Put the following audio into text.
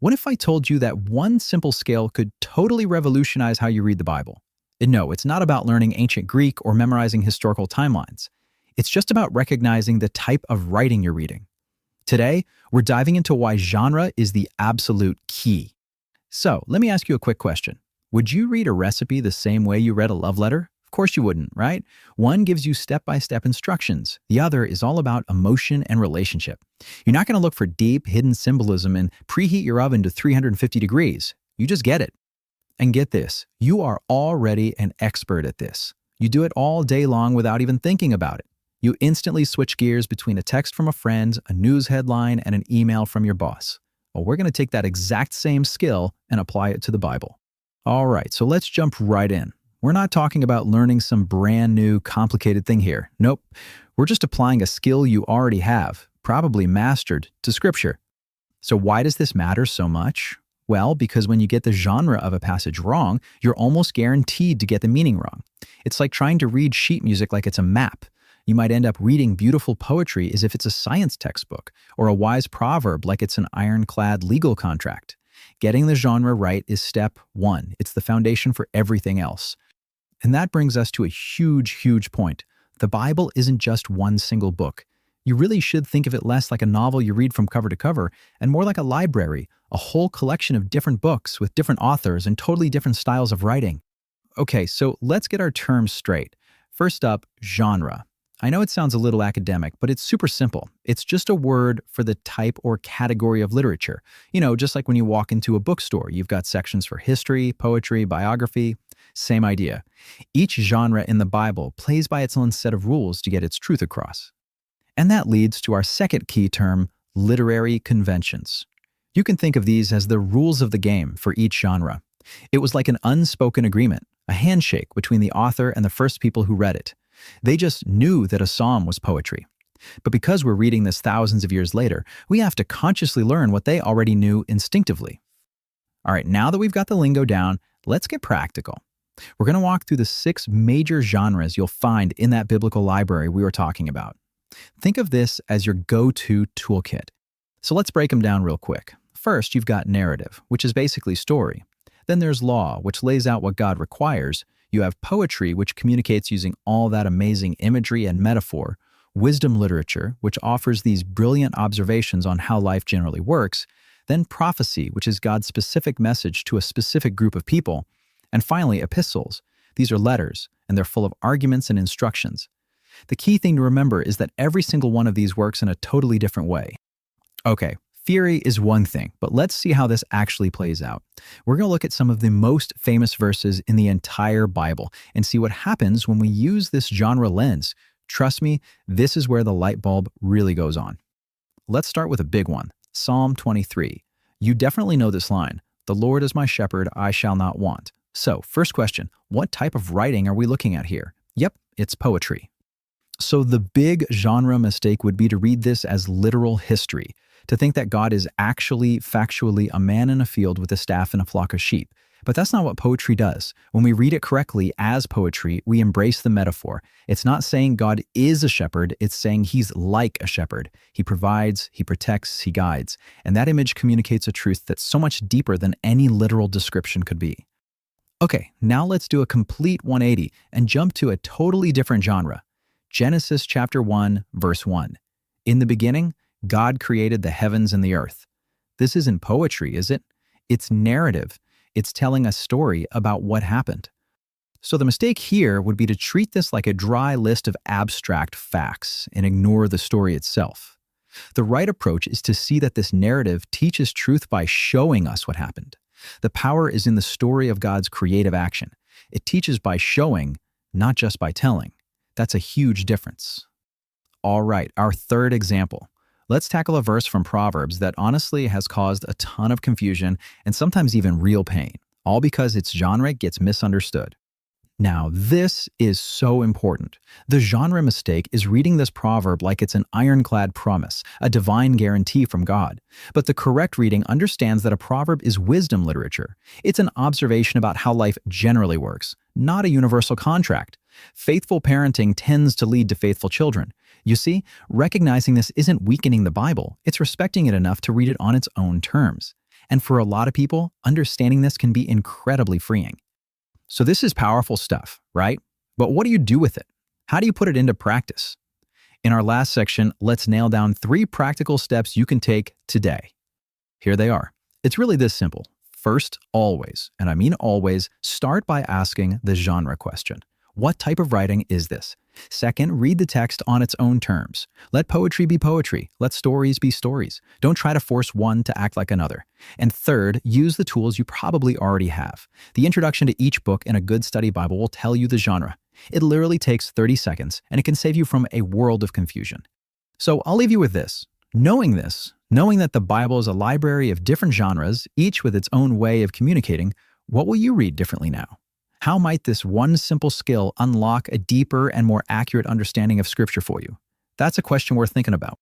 What if I told you that one simple skill could totally revolutionize how you read the Bible? And no, it's not about learning ancient Greek or memorizing historical timelines. It's just about recognizing the type of writing you're reading. Today, we're diving into why genre is the absolute key. So, let me ask you a quick question. Would you read a recipe the same way you read a love letter? Of course you wouldn't, right? One gives you step-by-step instructions. The other is all about emotion and relationship. You're not going to look for deep, hidden symbolism and preheat your oven to 350 degrees. You just get it. And get this, you are already an expert at this. You do it all day long without even thinking about it. You instantly switch gears between a text from a friend, a news headline, and an email from your boss. Well, we're going to take that exact same skill and apply it to the Bible. All right, so let's jump right in. We're not talking about learning some brand new, complicated thing here. Nope. We're just applying a skill you already have, probably mastered, to Scripture. So why does this matter so much? Well, because when you get the genre of a passage wrong, you're almost guaranteed to get the meaning wrong. It's like trying to read sheet music like it's a map. You might end up reading beautiful poetry as if it's a science textbook, or a wise proverb like it's an ironclad legal contract. Getting the genre right is step one. It's the foundation for everything else. And that brings us to a huge point. The Bible isn't just one single book. You really should think of it less like a novel you read from cover to cover and more like a library, a whole collection of different books with different authors and totally different styles of writing. Okay, so let's get our terms straight. First up, genre. I know it sounds a little academic, but it's super simple. It's just a word for the type or category of literature. You know, just like when you walk into a bookstore, you've got sections for history, poetry, biography. Same idea. Each genre in the Bible plays by its own set of rules to get its truth across. And that leads to our second key term, literary conventions. You can think of these as the rules of the game for each genre. It was like an unspoken agreement, a handshake between the author and the first people who read it. They just knew that a psalm was poetry. But because we're reading this thousands of years later, we have to consciously learn what they already knew instinctively. All right, now that we've got the lingo down, let's get practical. We're going to walk through the 6 major genres you'll find in that biblical library we were talking about. Think of this as your go-to toolkit. So let's break them down real quick. First, you've got narrative, which is basically story. Then there's law, which lays out what God requires. You have poetry, which communicates using all that amazing imagery and metaphor. Wisdom literature, which offers these brilliant observations on how life generally works. Then prophecy, which is God's specific message to a specific group of people. And finally, epistles. These are letters, and they're full of arguments and instructions. The key thing to remember is that every single one of these works in a totally different way. Okay, theory is one thing, but let's see how this actually plays out. We're going to look at some of the most famous verses in the entire Bible and see what happens when we use this genre lens. Trust me, this is where the light bulb really goes on. Let's start with a big one, Psalm 23. You definitely know this line, "The Lord is my shepherd, I shall not want." So, first question, what type of writing are we looking at here? Yep, it's poetry. So the big genre mistake would be to read this as literal history, to think that God is actually, factually, a man in a field with a staff and a flock of sheep. But that's not what poetry does. When we read it correctly as poetry, we embrace the metaphor. It's not saying God is a shepherd, it's saying he's like a shepherd. He provides, he protects, he guides. And that image communicates a truth that's so much deeper than any literal description could be. Okay, now let's do a complete 180 and jump to a totally different genre. Genesis chapter 1, verse 1. In the beginning, God created the heavens and the earth. This isn't poetry, is it? It's narrative. It's telling a story about what happened. So the mistake here would be to treat this like a dry list of abstract facts and ignore the story itself. The right approach is to see that this narrative teaches truth by showing us what happened. The power is in the story of God's creative action. It teaches by showing, not just by telling. That's a huge difference. All right, our third example. Let's tackle a verse from Proverbs that honestly has caused a ton of confusion and sometimes even real pain, all because its genre gets misunderstood. Now, this is so important. The genre mistake is reading this proverb like it's an ironclad promise, a divine guarantee from God. But the correct reading understands that a proverb is wisdom literature. It's an observation about how life generally works, not a universal contract. Faithful parenting tends to lead to faithful children. You see, recognizing this isn't weakening the Bible, it's respecting it enough to read it on its own terms. And for a lot of people, understanding this can be incredibly freeing. So this is powerful stuff, right? But what do you do with it? How do you put it into practice? In our last section, let's nail down 3 practical steps you can take today. Here they are. It's really this simple. First, always, and I mean always, start by asking the genre question. What type of writing is this? Second, read the text on its own terms. Let poetry be poetry. Let stories be stories. Don't try to force one to act like another. And third, use the tools you probably already have. The introduction to each book in a good study Bible will tell you the genre. It literally takes 30 seconds, and it can save you from a world of confusion. So I'll leave you with this. Knowing that the Bible is a library of different genres, each with its own way of communicating, what will you read differently now? How might this one simple skill unlock a deeper and more accurate understanding of Scripture for you? That's a question worth thinking about.